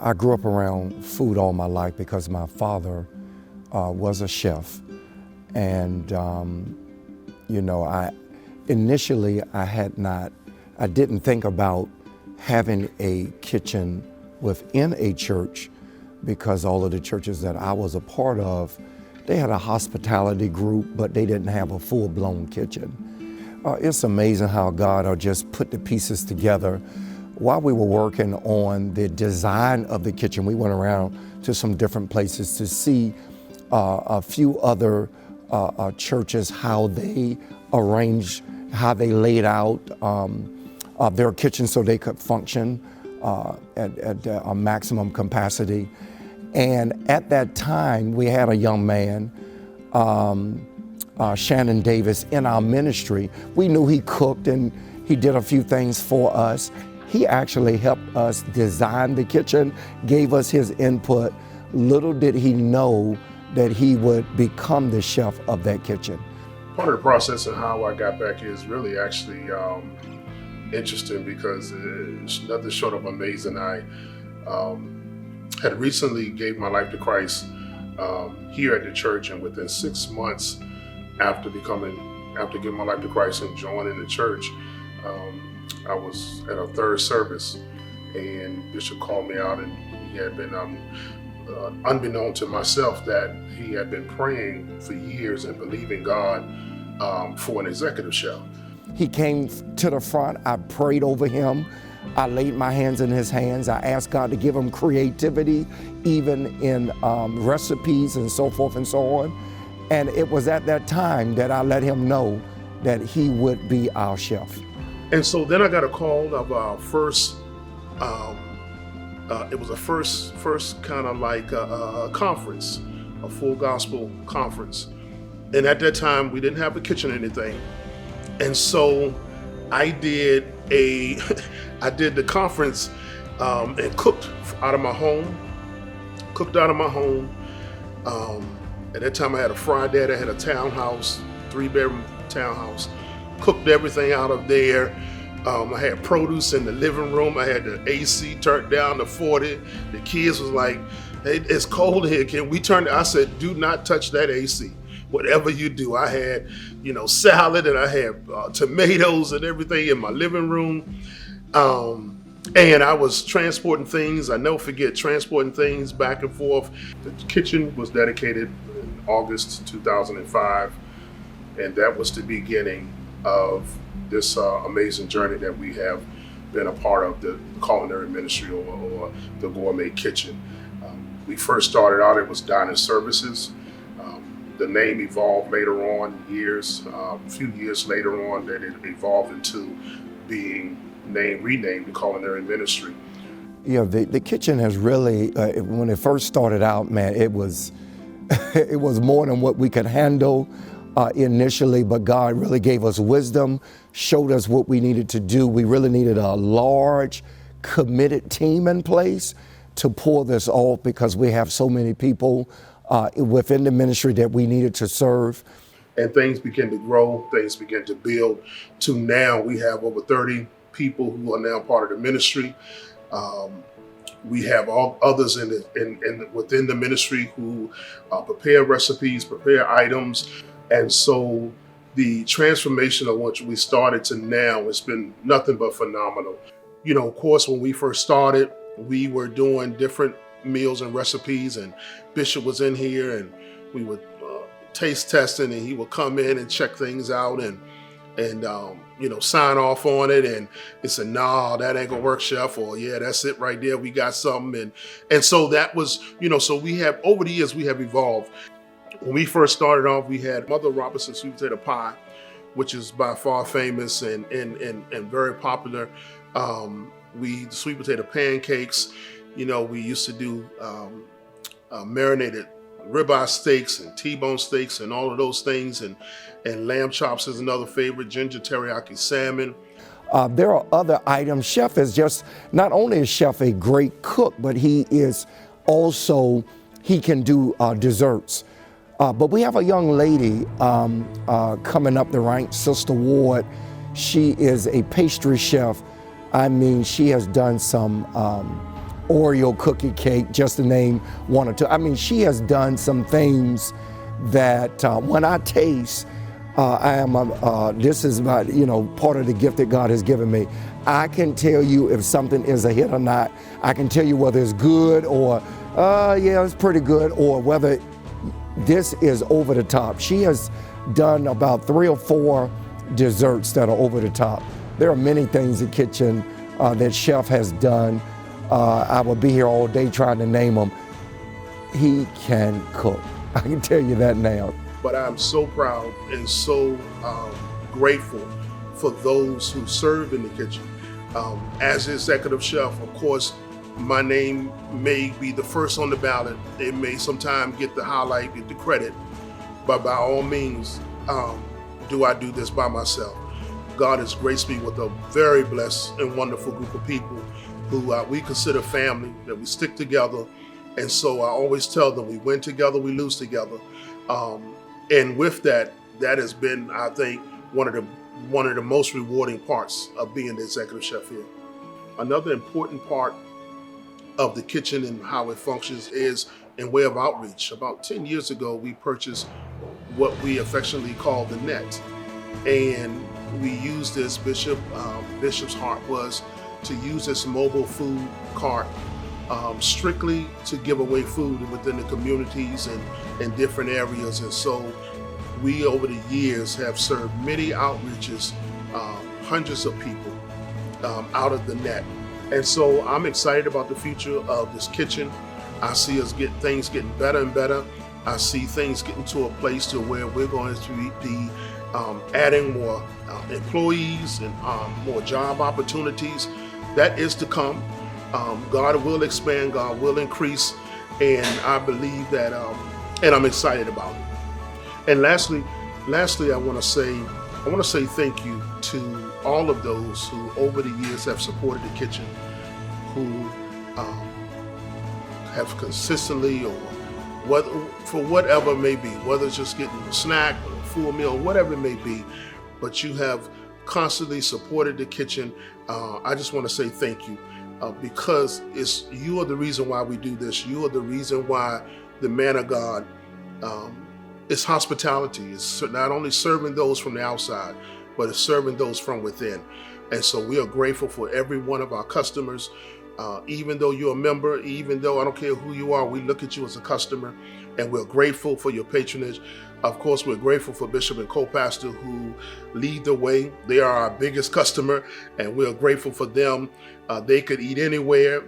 I grew up around food all my life because my father was a chef. And, you know, I didn't think about having a kitchen within a church, because all of the churches that I was a part of, they had a hospitality group, but they didn't have a full-blown kitchen. It's amazing how God will just put the pieces together. While we were working on the design of the kitchen, we went around to some different places to see a few other churches, how they arranged, how they laid out their kitchen so they could function at a maximum capacity. And at that time, we had a young man, Shannon Davis, in our ministry. We knew he cooked and he did a few things for us. He actually helped us design the kitchen, gave us his input. Little did he know that he would become the chef of that kitchen. Part of the process and how I got back is really actually interesting, because it's nothing short of amazing. I had recently gave my life to Christ here at the church, and within 6 months after giving my life to Christ and joining the church, I was at a third service, and Bishop called me out, and he had been unbeknown to myself that he had been praying for years and believing God for an executive chef. He came to the front, I prayed over him, I laid my hands in his hands, I asked God to give him creativity, even in recipes and so forth and so on. And it was at that time that I let him know that he would be our chef. And so then I got a call of our first, it was a first kind of like a conference, a full gospel conference. And at that time, we didn't have a kitchen or anything. And so I did the conference and cooked out of my home. At that time I had a fry dad, I had a townhouse, 3-bedroom townhouse. Cooked everything out of there. I had produce in the living room. I had the AC turned down to 40. The kids was like, hey, it's cold here, can we turn it? I said, do not touch that AC. Whatever you do. I had, salad, and I had tomatoes and everything in my living room. And I was transporting things. I never forget transporting things back and forth. The kitchen was dedicated in August 2005. And that was the beginning of this amazing journey that we have been a part of, the culinary ministry or the Gourmet Kitchen. We first started out, it was dining services. The name evolved later on, a few years later on, that it evolved into being renamed the culinary ministry. Yeah, the kitchen has really, when it first started out, man, it was it was more than what we could handle initially, but God really gave us wisdom, showed us what we needed to do. We really needed a large, committed team in place to pull this off, because we have so many people within the ministry that we needed to serve. And things began to grow, things began to build, to now we have over 30 people who are now part of the ministry. We have all others within the ministry who prepare recipes, prepare items. And so the transformation of what we started to now has been nothing but phenomenal. Of course, when we first started, we were doing different meals and recipes, and Bishop was in here, and we would taste testing, and he would come in and check things out and sign off on it, and he said, "No, that ain't gonna work, chef," or "Yeah, that's it right there. We got something." And so that was, so we have, over the years, we have evolved. When we first started off, we had Mother Robinson's sweet potato pie, which is by far famous and very popular. The sweet potato pancakes. We used to do marinated ribeye steaks and T-bone steaks and all of those things, and lamb chops is another favorite, ginger teriyaki salmon. There are other items. Chef is just, not only is Chef a great cook, but he can do desserts. But we have a young lady coming up the ranks, Sister Ward. She is a pastry chef. I mean, she has done some Oreo cookie cake, just to name one or two. I mean, she has done some things that when I taste, this is my, part of the gift that God has given me. I can tell you if something is a hit or not. I can tell you whether it's good or, yeah, it's pretty good, or whether this is over the top. She has done about 3 or 4 desserts that are over the top. There are many things in the kitchen that Chef has done. I will be here all day trying to name them. He can cook. I can tell you that now. But I'm so proud and so grateful for those who serve in the kitchen. As executive chef, of course, my name may be the first on the ballot. It may sometimes get the highlight, get the credit, but by all means, do I do this by myself? God has graced me with a very blessed and wonderful group of people who we consider family, that we stick together. And so I always tell them, we win together, we lose together. And with that has been, I think, one of the most rewarding parts of being the executive chef here. Another important part of the kitchen and how it functions is in way of outreach. About 10 years ago, we purchased what we affectionately call the net. And we used this, Bishop's heart was to use this mobile food cart strictly to give away food within the communities and different areas. And so we, over the years, have served many outreaches, hundreds of people out of the net. And so I'm excited about the future of this kitchen. I see us things getting better and better. I see things getting to a place to where we're going to be adding more employees and more job opportunities. That is to come. God will expand, God will increase, and I believe that, and I'm excited about it. And lastly, I want to say thank you to all of those who over the years have supported the kitchen, who have consistently, or for whatever it may be, whether it's just getting a snack or a full meal, whatever it may be, but you have constantly supported the kitchen. I just want to say thank you. Because you are the reason why we do this. You are the reason why the man of God is hospitality. It's not only serving those from the outside, but it's serving those from within. And so we are grateful for every one of our customers. Even though you're a member, even though I don't care who you are, we look at you as a customer, and we're grateful for your patronage. Of course, we're grateful for Bishop and co-pastor who lead the way. They are our biggest customer, and we're grateful for them. They could eat anywhere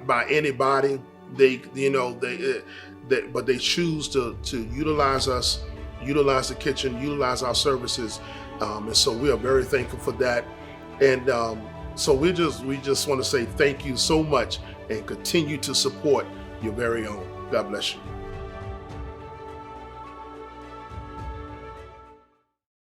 by anybody. But they choose to utilize us, utilize the kitchen, utilize our services, and so we are very thankful for that. And so we just want to say thank you so much, and continue to support your very own. God bless you.